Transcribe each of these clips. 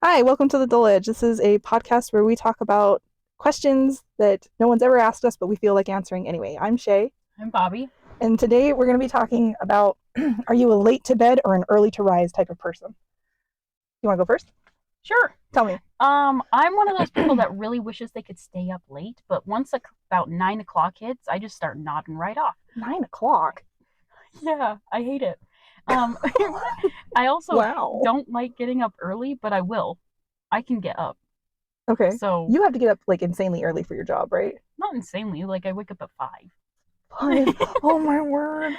Hi, welcome to The Dull Edge. This is a podcast where we talk about questions that no one's ever asked us, but we feel like answering anyway. I'm Shay, I'm Bobby. and today we're going to be talking about are you a late to bed or an early to rise type of person? You want to go first? Sure. Tell me. I'm one of those people that really wishes they could stay up late, but once about 9 o'clock hits, I just start nodding right off. 9 o'clock? Yeah, I hate it. Um, I also Wow. don't like getting up early, but I will. I can get up. Okay. So, You have to get up like insanely early for your job, right? not insanely, like I wake up at 5. 5. Oh my word.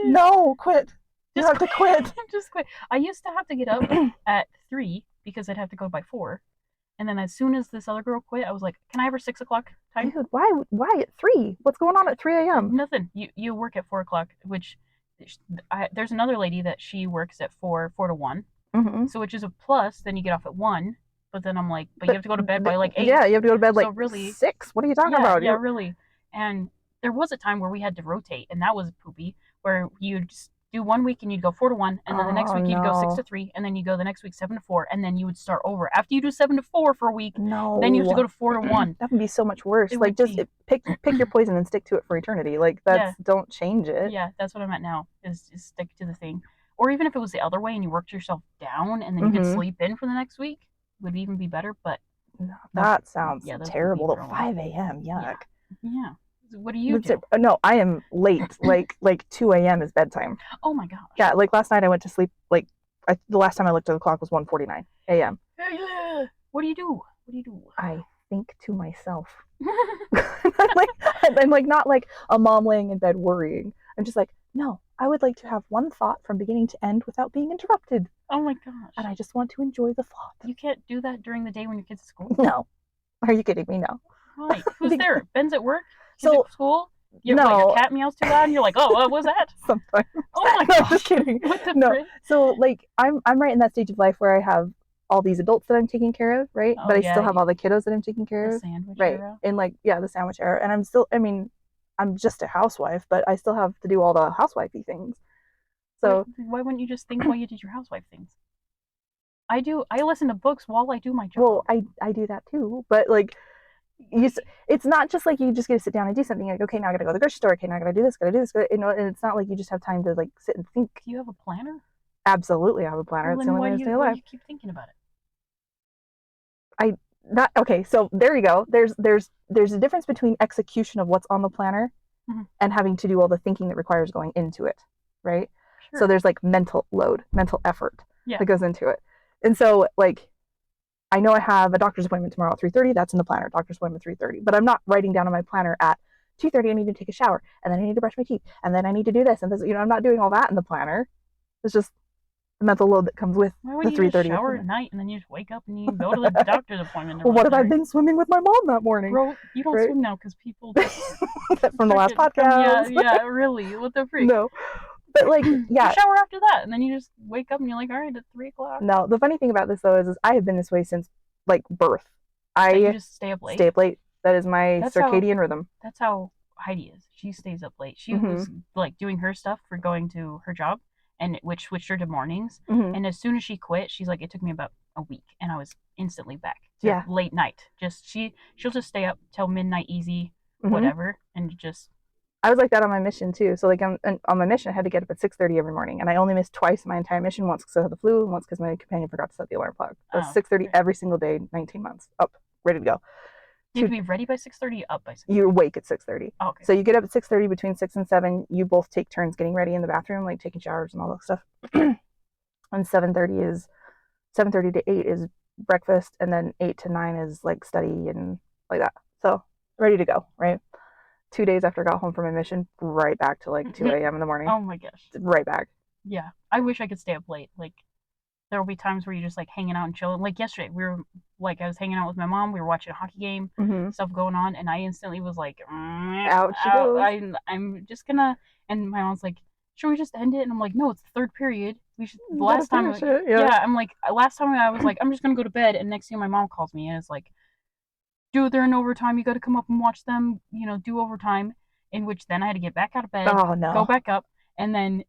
No, quit. You Just have to quit. just quit. I used to have to get up at 3 because I'd have to go by 4. And then as soon as this other girl quit, I was like, "Can I have her 6 o'clock time?" Dude, why at 3? What's going on at 3 a.m.? Nothing. You work at 4 o'clock, which there's another lady that she works at 4 to 1, Mm-hmm. so which is a plus. Then you get off at 1, but then I'm like, but you But have to go to bed by like 8. yeah, you have to go to bed So like really, 6. What are you talking yeah, about? yeah, You're really. And there was a time where we had to rotate, and that was poopy. Where you'd just do one week and you'd go 4 to 1, and then the next Oh week you'd go six no. to three, and then you go the next week 7 to 4, and then you would start over. After you do 7 to 4 for a week, then you have to go No. to 4 to 1. That would be so much worse. It Like would just be, pick your poison and stick to it for eternity. Like yeah. that's don't change it. Yeah, that's what I'm at now. Is stick to the thing, or even if it was the other way and you worked yourself down and then you could Mhm. sleep in for the next week, would even be better. But No, nope. that sounds Yeah, those poopy terrible. Though. throwing. 5 a.m. Yeah, Yuck. yeah. What do you That's it. do? No, I am late. Like 2 a.m. is bedtime. Oh my gosh. Yeah, like last night I went to sleep like the last time I looked at the clock was 1:49 a.m. What do you do? What do you do? I think to myself. I'm like not like a mom laying in bed worrying. I'm just like, no, I would like to have one thought from beginning to end without being interrupted. Oh my And gosh. I just want to enjoy the thought. You can't do that during the day when your kid's at school? No. Are you kidding me? No. Why? Who's there? Ben's at work? He's at So, school? Your no, cat meows too loud and you're like, oh, what was that? sometimes. Oh my No, I'm just gosh. kidding. What the No. frick? So, like, I'm right in that stage of life where I have all these adults that I'm taking care of, right? Oh But I still yeah, have all the kiddos that I'm taking the care of, sandwich right? era. And, like, yeah, the sandwich era. And I'm just a housewife, but I still have to do all the housewifey things. So, Why wouldn't you just think while you did your housewife things? I do. I listen to books while I do my well, job. I do that too. But, like, it's not just like you just get to sit down and do something. Like, okay, now I gotta go to the grocery store. Okay, now I gotta do this, gotta do this. And it's not like you just have time to, like, sit and think. Do you have a planner? Absolutely, I have a planner. Well, It's the then only way to stay why do alive. you keep thinking about it? I not okay. So there you go. There's a difference between execution of what's on the planner Mm-hmm. and having to do all the thinking that requires going into it, right? So Sure. there's like mental load, mental effort Yeah. that goes into it. And so like I know I have a doctor's appointment tomorrow at 3:30. That's in the planner. Doctor's appointment 3:30. But I'm not writing down on my planner at 2:30. I need to take a shower, and then I need to brush my teeth, and then I need to do this and this. I'm not doing all that in the planner. It's just the mental load that comes with Why the wouldn't you just 3:30 shower at appointment. night and then you just wake up and you go to the doctor's appointment Well, what if I've right? been swimming with my mom that morning? Bro, you don't Right? swim now because people just From the last yeah, podcast. yeah, really. What the freak? No. But like, You yeah, shower after that, and then you just wake up and you're like, all right, at 3 o'clock. no. The funny thing about this though is I have been this way since like birth. That you I just stay up late. stay up late. That is my That's circadian rhythm. That's how Heidi is. She stays up late. She Mm-hmm. was like doing her stuff for going to her job, and which switched her to mornings. Mm-hmm. And as soon as she quit, she's like, it took me about a week, and I was instantly back to Yeah. late night. Just she'll just stay up till midnight, easy, Mm-hmm. whatever, and just. I was like that on my mission too. So like on my mission, I had to get up at 6:30 every morning, and I only missed twice my entire mission. Once because I had the flu, and once because my companion forgot to set the alarm clock. So 6:30 every single day, 19 months, up, ready to go. You have to be ready by 6:30, up by 6:30. You wake at 6:30. Oh, okay. So you get up at 6:30. Between 6 and 7, you both take turns getting ready in the bathroom, like taking showers and all that stuff. And 7:30 to 8 is breakfast, and then 8 to 9 is like study and like that. So ready to go, right? 2 days after I got home from my mission, right back to like 2 a.m. in the morning. Oh my gosh. Right back. Yeah, I wish I could stay up late. Like there will be times where you're just like hanging out and chilling. Like yesterday, I was hanging out with my mom. We were watching a hockey game, stuff going on, and I instantly was like, out she goes. I'm just gonna. And my mom's like, should we just end it? And I'm like, no, it's the third period. We should. Last time, yeah, I'm like, last time I was like, I'm just gonna go to bed. And next thing my mom calls me and it's like, dude, they're in overtime. You got to come up and watch them. Do overtime. In which then I had to get back out of bed, oh no, go back up, and then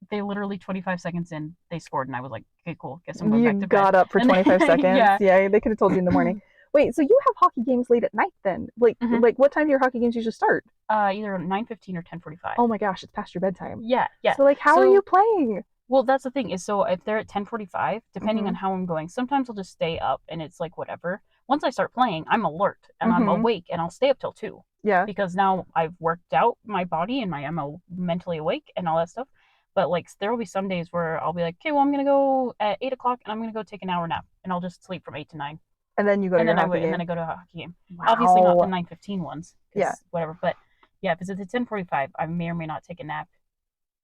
they literally 25 seconds in, they scored, and I was like, okay, cool. Guess I'm going You back to bed. got up for And 25 seconds. yeah, Yeah, they could have told you in the morning. Wait, so you have hockey games late at night then? Like, hmm like what time do your hockey games usually start? either 9:15 or 10:45. Oh my gosh, it's past your bedtime. Yeah, yeah. So like, how are you So playing? well, that's the thing is, so if they're at 10:45, depending on Mhm. how I'm going, sometimes I'll just stay up and it's like whatever. Once I start playing, I'm alert and I'm Mhm. awake and I'll stay up till 2 Yeah. because now I've worked out my body and I'm mentally awake and all that stuff. But like there will be some days where I'll be like, okay, well I'm gonna go at 8 o'clock and I'm gonna go take an hour nap and I'll just sleep from 8 to 9 And then you go to and your then hockey I game. go to a hockey game. Obviously not the Wow. 9:15 ones Yeah. because whatever. But yeah, if it's at the 10:45, I may or may not take a nap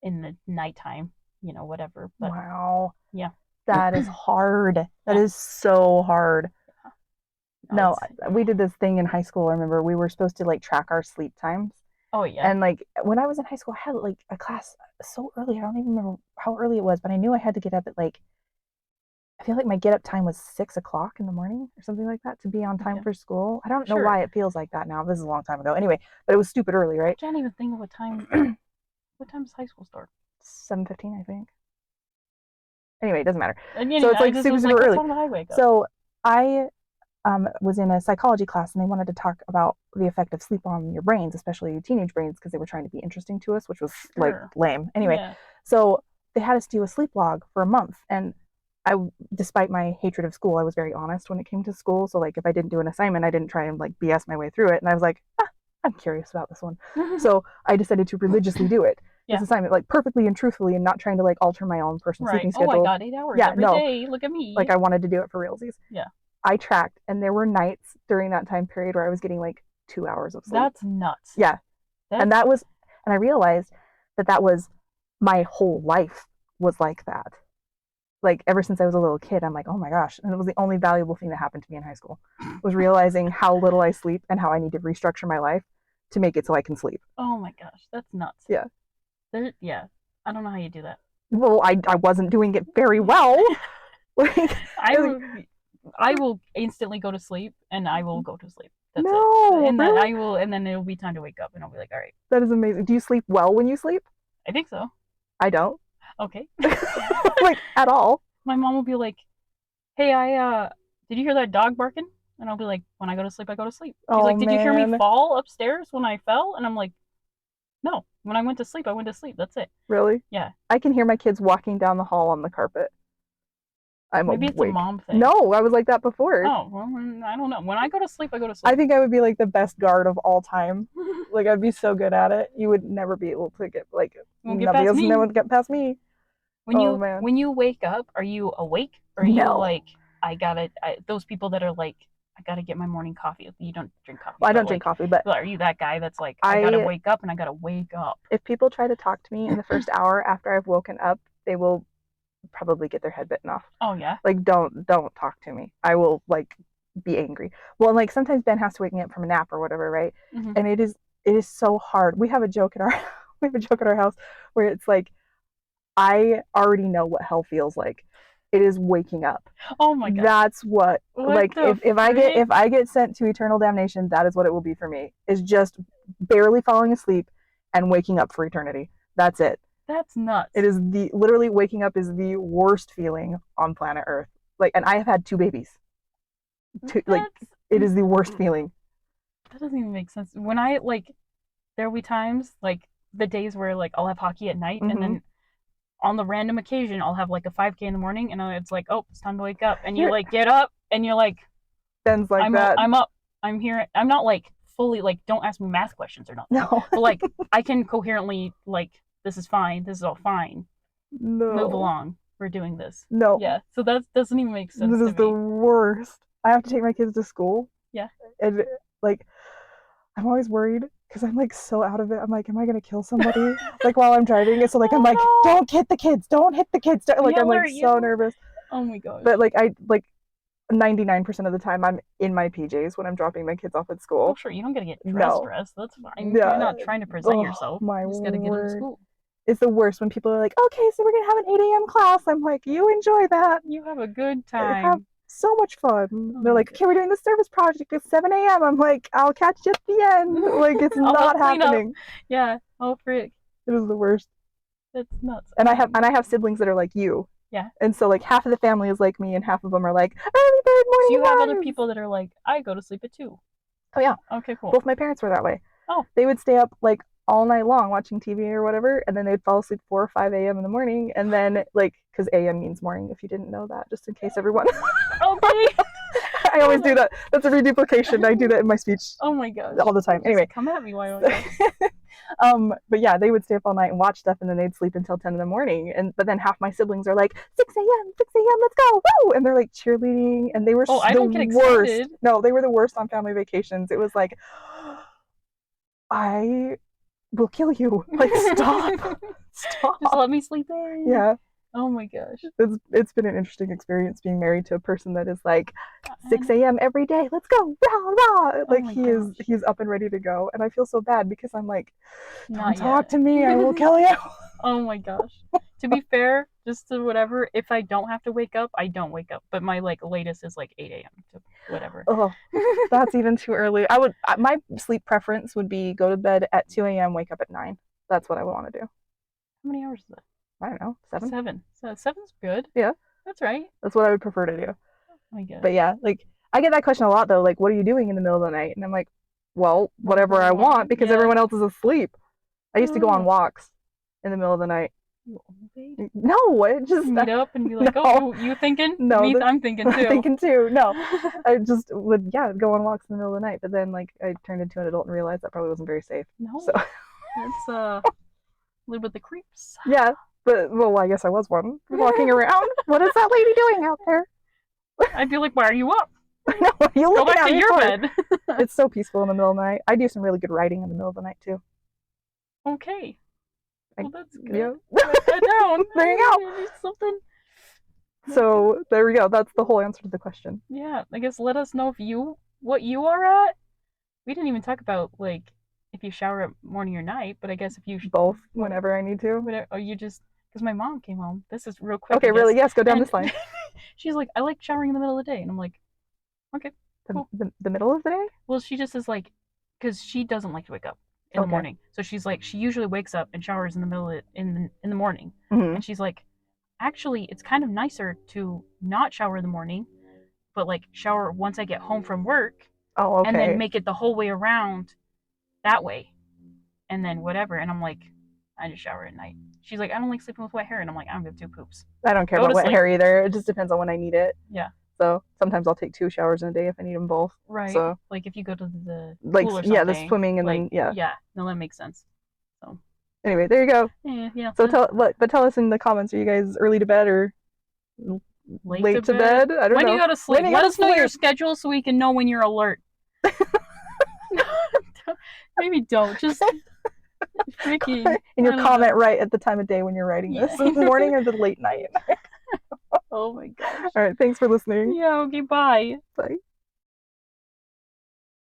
in the nighttime, whatever. But Wow. yeah. That is hard. That Yeah. is so hard. No, No, it's we did this thing in high school. I remember we were supposed to like track our sleep times. oh yeah. And like when I was in high school, I had like a class so early. I don't even remember how early it was, but I knew I had to get up at like, I feel like my get up time was 6 o'clock in the morning or something like that to be on time Okay. for school. I don't know Sure. why it feels like that now. This is a long time ago. Anyway, but it was stupid early, I right? can't even think of what time does high school start? 7:15, I think. Anyway, it doesn't matter. And So it's I like just super, was super like, what early. time did I wake up? So I was in a psychology class and they wanted to talk about the effect of sleep on your brains, especially teenage brains, because they were trying to be interesting to us, which was like Sure. lame. Anyway, Yeah. so they had us do a sleep log for a month. And I, despite my hatred of school, I was very honest when it came to school. So like if I didn't do an assignment, I didn't try and like BS my way through it. And I was like, I'm curious about this one. So I decided to religiously do it. This Yeah. assignment, like perfectly and truthfully, and not trying to like alter my own personal Right. sleeping Oh, I schedule. got 8 hours Yeah, every no, day. Look at like me. I wanted to do it for realsies. Yeah. I tracked, and there were nights during that time period where I was getting like 2 hours of sleep. That's nuts. Yeah, and That's that was, and I realized that that was my whole life was like that. Like ever since I was a little kid, I'm like, oh my gosh, and it was the only valuable thing that happened to me in high school was realizing how little I sleep and how I need to restructure my life to make it so I can sleep. oh my gosh, that's nuts. Yeah. Yeah. I don't know how you do that. Well, I wasn't doing it very well. Like, I will I will instantly go to sleep and I will go to sleep. That's it. no, And then really? it'll be time to wake up and I'll be like, all right, That is amazing. Do you sleep well when you sleep? I think so. I don't. Okay. Like at all. My mom will be like, hey, did you hear that dog barking? And I'll be like, when I go to sleep, I go to sleep. She's Oh like, did you hear me man. fall upstairs when I fell? And I'm like, no. When I went to sleep, I went to sleep. That's it. Really? Yeah. I can hear my kids walking down the hall on the carpet. I'm Maybe it's a awake. mom thing. No, I was like that before. Oh, well, I don't know. When I go to sleep, I go to I sleep. think I would be like the best guard of all time. Like I'd be so good at it. You would never be able to get like Won't get nobody past else no me. one get past me. When Oh you man. when you wake up, are you awake or are you No. like those people that are like I gotta get my morning coffee. You don't drink coffee, Well, I but don't drink like, coffee, but are you that guy that's like I gotta I wake up and I gotta wake up? if people try to talk to me in the first hour after I've woken up, they will probably get their head bitten off. Oh yeah. Like don't talk to me. I will like be angry. Well, and like sometimes Ben has to wake me up from a nap or whatever, right? Mm-hmm. And it is so hard. We have a joke at our we have a joke at our house where it's like I already know what hell feels like. It is waking up. Oh my god. That's what What like the if frick? I get sent to eternal damnation, that is what it will be for me. Is just barely falling asleep and waking up for eternity. That's it. That's nuts. It is the literally waking up is the worst feeling on planet Earth. Like, and I have had two babies. Like, That's it is the worst feeling. that doesn't even make sense. When I like there will be times like the days where like I'll have hockey at night and Mm-hmm. then on the random occasion I'll have like a 5K in the morning and it's like, oh, it's time to wake up and you Here, like get up and you're like Ben's like that. I'm up. I'm here. I'm not like fully like don't ask me math questions or nothing. No, But like I can coherently like this is fine. This is all fine. Move no, along. We're doing this. no. Yeah. So that doesn't even make This sense to is the me. worst. I have to take my kids to school, Yeah. and like, I'm always worried because I'm like so out of it. I'm like, am I gonna kill somebody like while I'm driving? And so like I'm like, Oh don't hit the kids, don't hit the kids. no. Like I'm He'll like hurt so you. nervous. Oh my gosh. But like I like 99% of the time I'm in my PJs when I'm dropping my kids off at Oh school. sure, you don't gotta get No, dressed. That's fine. You're yeah. not trying to present Oh yourself. my You just gotta get into word. school. It's the worst when people are like, okay, so we're gonna have an 8 a.m. class. I'm like, you enjoy that. You have a good Have time. so much fun. Oh They're my like, okay, we're doing the service project at 7 a.m. I'm like, I'll catch you at the end. god. Like, it's I'll not help clean up. happening. Yeah. Oh frick. It is the worst. That's nuts. And I have siblings that are like you. Yeah. And so like half of the family is like me and half of them are like early bird morning. So you have other rise. people that are like, I go to sleep at 2. Oh yeah. Okay, cool. Both my parents were that way. Oh. They would stay up like all night long watching TV or whatever, and then they'd fall asleep 4 or 5 a.m. in the morning, and then like because a.m. means morning, if you didn't know that, just in case everyone. Okay. I always do that. That's a reduplication. I do that in my speech. Oh my gosh. All the time. Just anyway, come at me while you're but yeah, they would stay up all night and watch stuff, and then they'd sleep until 10 in the morning. But then half my siblings are like 6 a.m., 6 a.m., let's go, woo! And they're like cheerleading, and they were I don't get worst. excited. No, they were the worst on family vacations. It was like, I will kill you. Like, stop. Stop. Just let me sleep in. Yeah. Oh my gosh. It's been an interesting experience being married to a person that is like 6 a.m. every day. Let's go, rah rah! Like he's up and ready to go, and I feel so bad because I'm like, don't talk to me, I will kill you. Oh my gosh. To be fair, just to whatever, if I don't have to wake up, I don't wake up. But my like latest is like 8 a.m. to whatever. Oh, that's even too early. My sleep preference would be go to bed at 2 a.m., wake up at 9. That's what I would want to do. How many hours is that? I don't know, 7. 7. So 7's good. Yeah, that's right. That's what I would prefer to do. Oh my god. But yeah, like I get that question a lot though. Like, what are you doing in the middle of the night? And I'm like, well, whatever I want because everyone else is asleep. I used to go on walks in the middle of the night. No, it just meet up and be like, no. Oh, you thinking? No, I'm thinking too. I'm thinking too. No, I just would go on walks in the middle of the night. But then like I turned into an adult and realized that probably wasn't very safe. No, so it's live with the creeps. Yeah, but well, I guess I was one walking around. What is that lady doing out there? I'd be like, why are you up? No, you go back to your bed. It's so peaceful in the middle of the night. I do some really good writing in the middle of the night too. Okay. Well, that's good. Yeah. Write that down. There you go. Something. So there we go. That's the whole answer to the question. Yeah, I guess let us know what you are at. We didn't even talk about like if you shower at morning or night, but I guess if you both whenever I need to. Whatever, or you just because my mom came home. This is real quick. Okay, really? Yes, go down this line. She's like, I like showering in the middle of the day, and I'm like, okay, cool. The middle of the day? Well, she just is like, because she doesn't like to wake up in the morning, so she's like, she usually wakes up and showers in the middle in the morning, and she's like, actually, it's kind of nicer to not shower in the morning, but like shower once I get home from work. Oh, okay. And then make it the whole way around that way. And then whatever. And I'm like, I just shower at night. She's like, I don't like sleeping with wet hair. And I'm like, I don't give 2 poops. I don't care about wet hair either. It just depends on when I need it. Yeah. So sometimes I'll take 2 showers in a day if I need them both. Right. So like if you go to the like pool or something, the swimming and like, then yeah. No, that makes sense. So anyway, there you go. Yeah. So tell us in the comments, are you guys early to bed or late to bed? I don't know. When do you go to sleep? Let us know your schedule so we can know when you're alert. Maybe don't. Just freaking. And your comment right at the time of day when you're writing this. The morning or the late night. Oh my gosh. All right. Thanks for listening. Yeah. Okay. Bye. Bye.